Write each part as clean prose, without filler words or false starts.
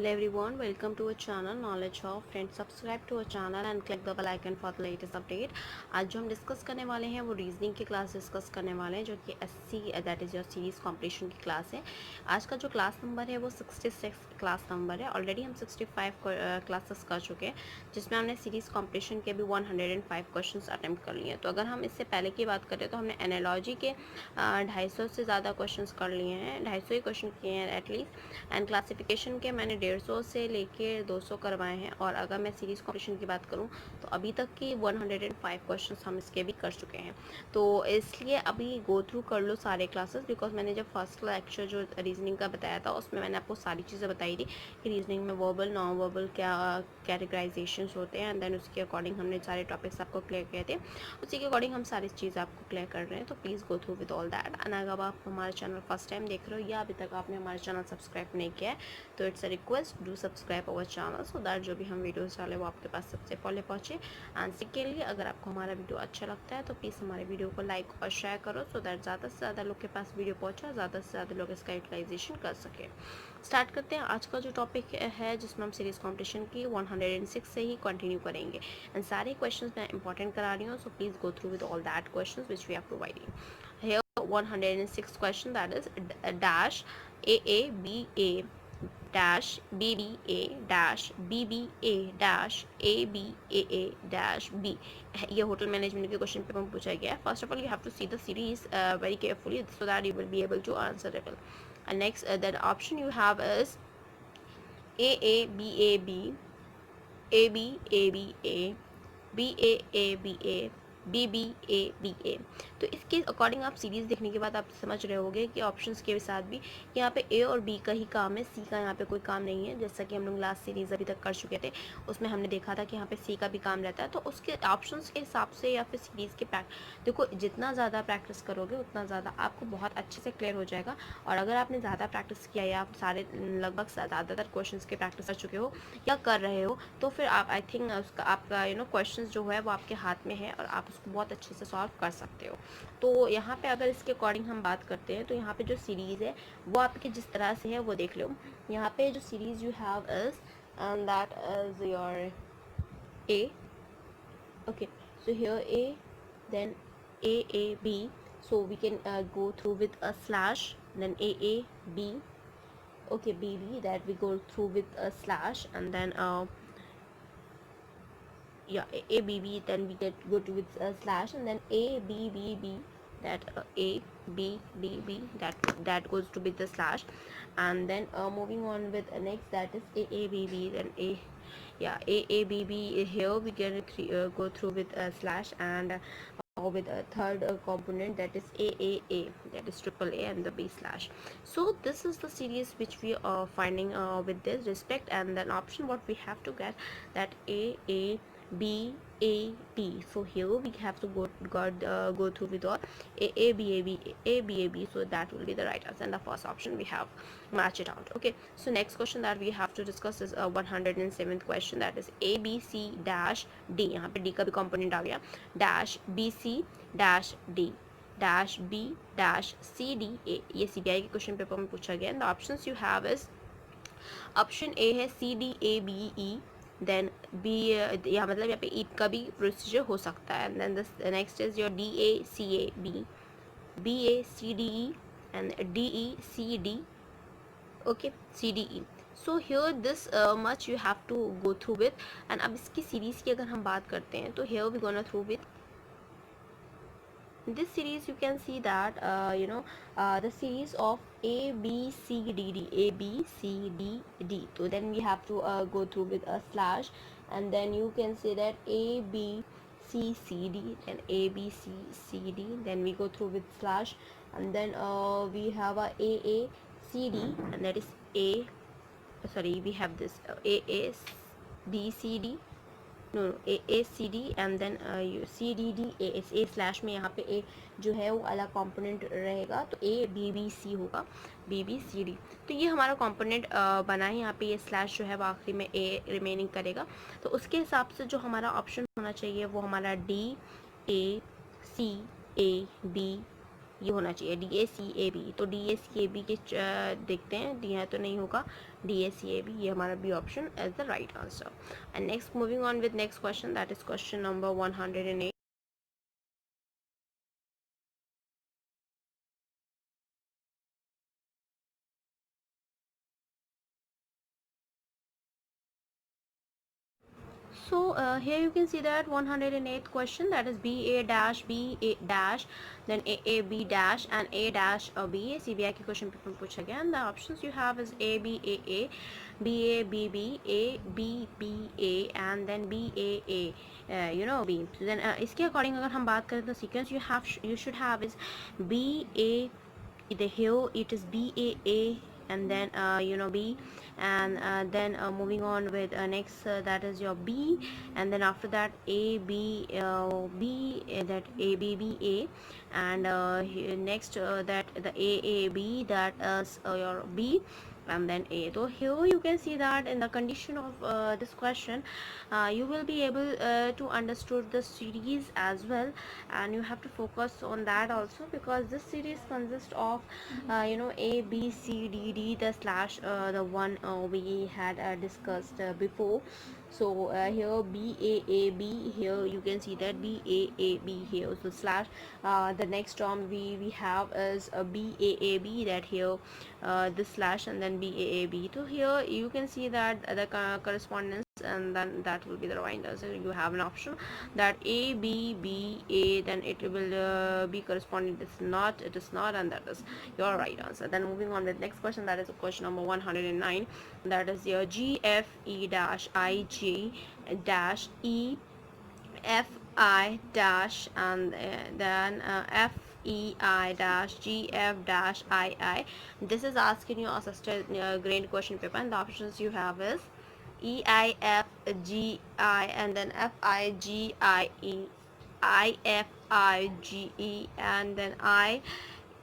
Hello everyone, welcome to our channel Knowledge of Friends. Subscribe to our channel and click the bell icon for the latest update. आज जो हम discuss करने वाले हैं वो reasoning की क्लास डिस्कस करने वाले हैं जो कि SC that is your series competition की क्लास है। आज का जो क्लास नंबर है वो 66 क्लास नंबर है। ऑलरेडी हम 65 क्लासेस कर चुके हैं जिसमें हमने सीरीज़ कॉम्पिटिशन के भी 105 क्वेश्चन अटैम्प्ट कर लिए हैं। तो अगर हम इससे पहले की बात करें तो हमने एनालॉजी के 250 से ज़्यादा क्वेश्चन कर लिए हैं, 250 ही क्वेश्चन किए हैं एटलीस्ट। एंड क्लासिफिकेशन के मैंने 150 से लेके 200 करवाए हैं। और अगर मैं सीरीज़ कॉम्पिटिशन की बात करूं तो अभी तक की 105 क्वेश्चंस हम इसके भी कर चुके हैं। तो इसलिए अभी गो थ्रू कर लो सारे क्लासेस, बिकॉज मैंने जब फर्स्ट लेक्चर जो रीजनिंग का बताया था उसमें मैंने आपको सारी चीज़ें बताई थी कि रीजनिंग में वर्बल नॉन वर्बल क्या कैटेगराइजेशन होते हैं। एंड देन उसके अकॉर्डिंग हमने सारे टॉपिक्स आपको क्लियर किए थे, उसी के अकॉर्डिंग हम सारी चीज़ें आपको क्लियर कर रहे हैं। तो please go through with all that. And अगर आप हमारे चैनल फर्स्ट टाइम देख रहे हो या अभी तक आपने हमारे चैनल सब्सक्राइब नहीं किया है तो it's a request, do subscribe our channel so that जो भी हम वीडियोस डालें वो आपके पास सबसे पहले पहुँचे। एंड सेकेंडली, अगर आपको हमारा वीडियो अच्छा लगता है तो प्लीज़ हमारे वीडियो को लाइक और शेयर करो सो दैट ज़्यादा से ज़्यादा लोग के पास वीडियो पहुँचे, ज़्यादा से ज़्यादा लोग इसका यूटिलाइजेशन कर सकें। स्टार्ट करते हैं। आज का जो टॉपिक है जिसमें हम सीरीज़ कॉम्पिटिशन की 106 से ही कंटिन्यू करेंगे। एंड सारे क्वेश्चंस मैं इंपॉर्टेंट करा रही हूँ, so please go through with all that questions which we are providing here. 106 question, that is dash AABA dash BBA dash BBA dash ABAA dash B। ये होटल मैनेजमेंट के question paper में पूछा गया है। First of all you have to see the series very carefully so that you will be able to answer it well. And next that option you have is AABAB ABABA BAABA BBABA। तो इसके according आप series देखने के बाद आप समझ रहे होंगे कि ऑप्शंस के साथ भी यहाँ पे ए और बी का ही काम है, सी का यहाँ पे कोई काम नहीं है। जैसा कि हम लोग लास्ट सीरीज़ अभी तक कर चुके थे उसमें हमने देखा था कि यहाँ पे सी का भी काम रहता है। तो उसके ऑप्शंस के हिसाब से या फिर सीरीज़ के देखो जितना ज़्यादा प्रैक्टिस करोगे उतना ज़्यादा आपको बहुत अच्छे से क्लियर हो जाएगा। और अगर आपने ज़्यादा प्रैक्टिस किया या आप सारे लगभग ज़्यादातर क्वेश्चन के प्रैक्टिस कर चुके हो या कर रहे हो तो फिर आप आई थिंक उसका आपका क्वेश्चन जो है वो आपके हाथ में है और आप उसको बहुत अच्छे से सॉल्व कर सकते हो। तो यहाँ पे अगर इसके अकॉर्डिंग हम बात करते हैं तो यहाँ पे जो सीरीज़ है वो आपके जिस तरह से है वो देख लो। यहाँ पे जो series you have is and that is your A. Okay, so here A, then AAB, so we can go through with a slash, then AAB, okay, BB, that we go through with a slash, and then yeah, ABB, then we go to with a slash, and then ABBB, that ABBB, that goes to with the slash. And then moving on with next, that is AABB, then AABB. Here we can go through with a slash, and with a third component, that is AAA, that is triple A and the B slash. So this is the series which we are finding with this respect. And then option what we have to get, that AABAB. So here we have to go through with all AABAB, so that will be the right answer, and the first option we have match it out. Okay, so next question that we have to discuss is 107th question, that is ABC dash D. यहाँ पे D का भी component आ गया, dash BC dash D dash B dash CDA। ये CBI के question paper में पूछा गया। and the options you have is option A है CDABE, देन बी या मतलब यहाँ पे ई का भी प्रोसीजर हो सकता है। And then next is your DACAB, BACDE and DECD, okay, CDE। So here this much you have to go through with. And अब इसकी सीरीज़ की अगर हम बात करते हैं तो here we gonna through with this series. You can see that the series of ABCDD. So then we have to go through with a slash, and then you can say that ABCCD, then ABCCD, then we go through with slash, and then we have a AACD, and that is we have this AABCD, no AACD, and then CDD A slash में यहाँ पे A जो है वो अलग component रहेगा तो ABBC होगा, BBCD। तो ये हमारा कंपोनेंट बना है। यहाँ पे ये स्लैश जो है वो आखिरी में A रिमेनिंग करेगा। तो उसके हिसाब से जो हमारा ऑप्शन होना चाहिए वो हमारा DACAB ये होना चाहिए DACAB। तो DACAB के देखते हैं, डी है तो नहीं होगा, DACAB ये हमारा B option as the right answer. And next moving on with next question, that is question number 108। So here you can see that 108th question, that is BA dash BA dash then AAB dash and A dash B। CBI के question paper में पूछा गया, and the options you have is ABAA, BABB, ABBA and then BAA, B। So then इसके according अगर हम बात करें तो sequence you should have is BA, here it is BAA and then B, and then moving on with next, that is your B, and then after that AB, B, that ABBA, and next that the AAB, that is your B, and then A. So here you can see that in the condition of this question, you will be able to understood the series as well, and you have to focus on that also, because this series consists of A B C D D, the slash the one we had discussed before. So here BAAB, here you can see that BAAB here, so slash the next term we have is BAAB, that here this slash and then BAAB. So here you can see that the correspondence, and then that will be the right answer. You have an option that ABBA, then it will be corresponding, it is not, and that is your right answer. Then moving on with next question, that is question number 109, that is your GFE dash IG dash EFI dash and then FEI dash GF dash II. This is asking you assisted grade question paper, and the options you have is EIFGI and then FIGIE, IFIGE and then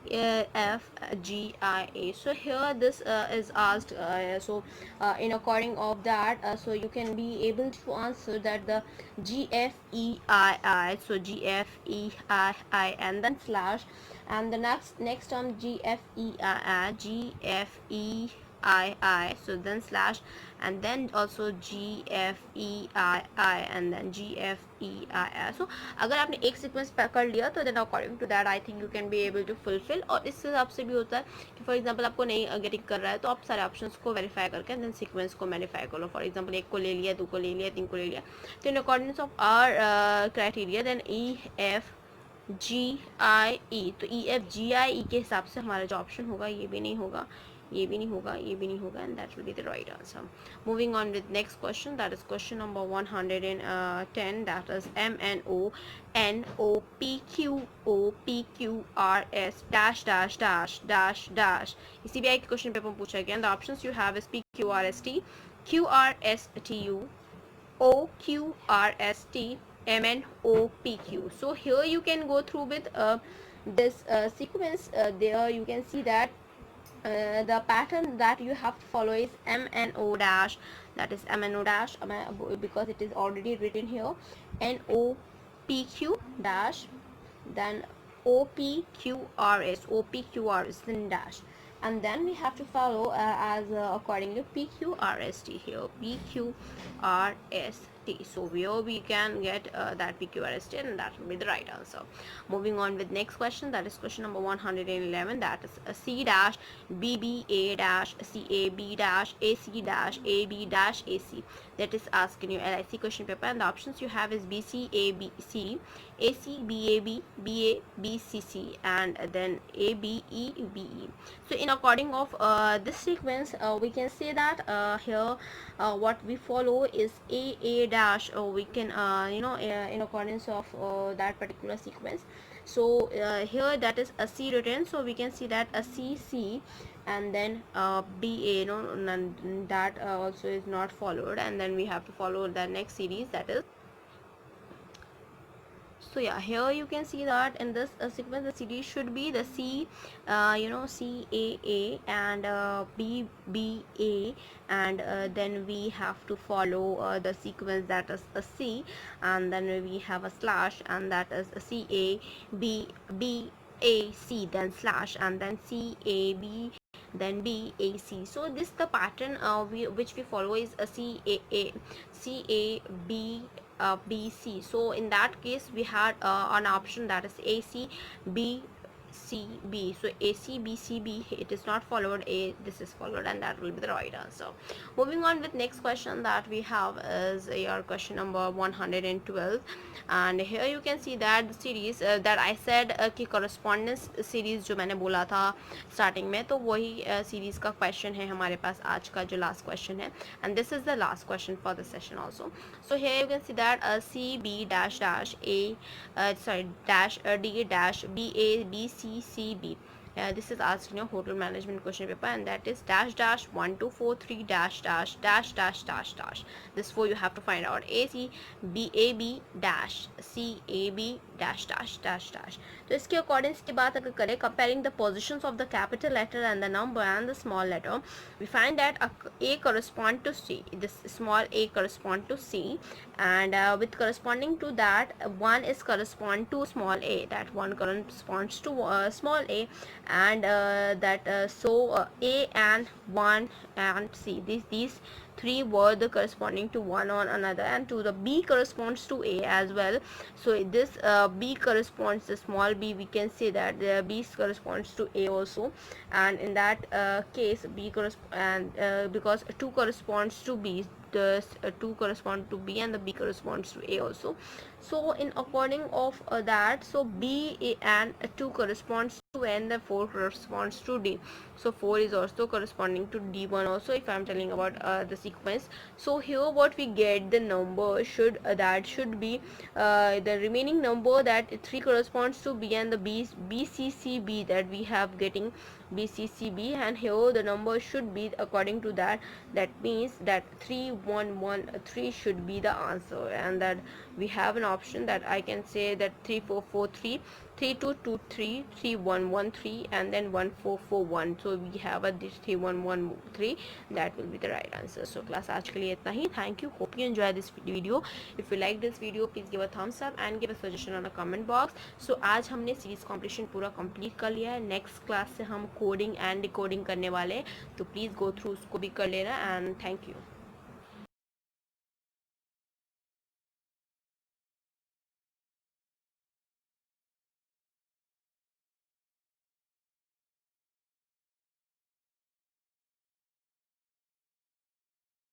FGIA. So here this is asked, in according of that, so you can be able to answer that the GFEII, so GFEII and then slash, and the next term GFEII, so then slash, and then also GFEII and then GFEII. So अगर आपने एक sequence कर लिया तो then according to that I think you can be able to fulfill। और इस हिसाब से भी होता है कि फॉर एग्जांपल आपको नहीं गेटिंग कर रहा है तो आप सारे ऑप्शंस को वेरीफाई करके देन सीक्वेंस को मैनिफाई कर लो। फॉर एग्जांपल एक को ले लिया, दो को ले लिया, तीन को ले लिया, तो in accordings of our criteria then EFGIE, तो EFGIE के हिसाब से हमारा जो ऑप्शन होगा ये भी नहीं होगा, ये भी नहीं होगा, ये भी नहीं होगा, and that will be the right answer। Moving on with next question, that is question number 110, that is MNONOPQOPQRS dash dash dash dash dash। इसी भी एक क्वेश्चन पेपर में पूछा गया, and the options you have is PQRST, QRSTU, OQRST, MNOPQ. So here you can go through with this sequence. There you can see that the pattern that you have to follow is MNO dash, that is MNO dash, because it is already written here, NOPQ dash, then OPQRS, then dash, and then we have to follow as accordingly PQRST here, PQRST. So where we can get that PQRST, and that will be the right answer। Moving on with next question, that is question number 111, that is C dash BBA dash CAB dash AC dash AB dash AC, that is asking you LIC question paper, and the options you have is BCABC, ACBAB, BABCC, and then ABEBE. So in according of this sequence, we can say that here what we follow is AA dash, we can in accordance of that particular sequence. So here that is a C written, so we can see that a CC, and then BA, that also is not followed, and then we have to follow the next series, that is. So yeah, here you can see that in this sequence the series should be the C, CAA and BBA, and then we have to follow the sequence, that is a C, and then we have a slash, and that is a CABB, A C then slash and then C A B then B A C. So this the pattern which we follow is a C A B B C. So in that case we had an option that is A C B C B. So A C B C B, it is not followed, A this is followed, and that will be the right answer. Moving on with next question that we have is your question number 112, and here you can see that the series that I said कि correspondence series जो मैंने बोला था starting में, तो वही series का question है हमारे पास आज का जो last question है, and this is the last question for the session also. So here you can see that C B dash dash A dash D dash B A B C C B. This is asked in your hotel management question paper, and that is dash dash 1243 dash dash dash dash dash dash. This four you have to find out. A C B A B dash C A B dash dash dash dash. तो इसके according की बात अगर करें, comparing the positions of the capital letter and the number and the small letter, we find that A correspond to C, this small a correspond to C, and with corresponding to that one is correspond to small a, that one corresponds to small a, and A and 1 and C, these three were the corresponding to one on another, and to the B corresponds to A as well. So this B corresponds to small b, we can say that the B corresponds to A also, and in that case B corresponds, and because 2 corresponds to B, the 2 correspond to B and the B corresponds to A also. So in according of that, so B A and 2 corresponds to A and the 4 corresponds to D. So 4 is also corresponding to D1 also, if I am telling about the sequence. So here what we get, the number should that should be the remaining number, that 3 corresponds to B and the BCCB, that we have getting BCCB, and here the number should be according to that. That means that 3113 should be the answer, and that we have an option that I can say that 3443, 3223, 3113, and then 1441. So we have a this 3113, that will be the right answer. So class आज के लिए इतना ही. Thank you, hope you enjoy this video. If you like this video, please give a thumbs up and give a suggestion on the comment box. So आज हमने series competition पूरा complete कर लिया है. नेक्स्ट क्लास से हम coding and decoding करने वाले हैं, तो प्लीज़ गो थ्रू उसको भी कर लेना, एंड थैंक यू.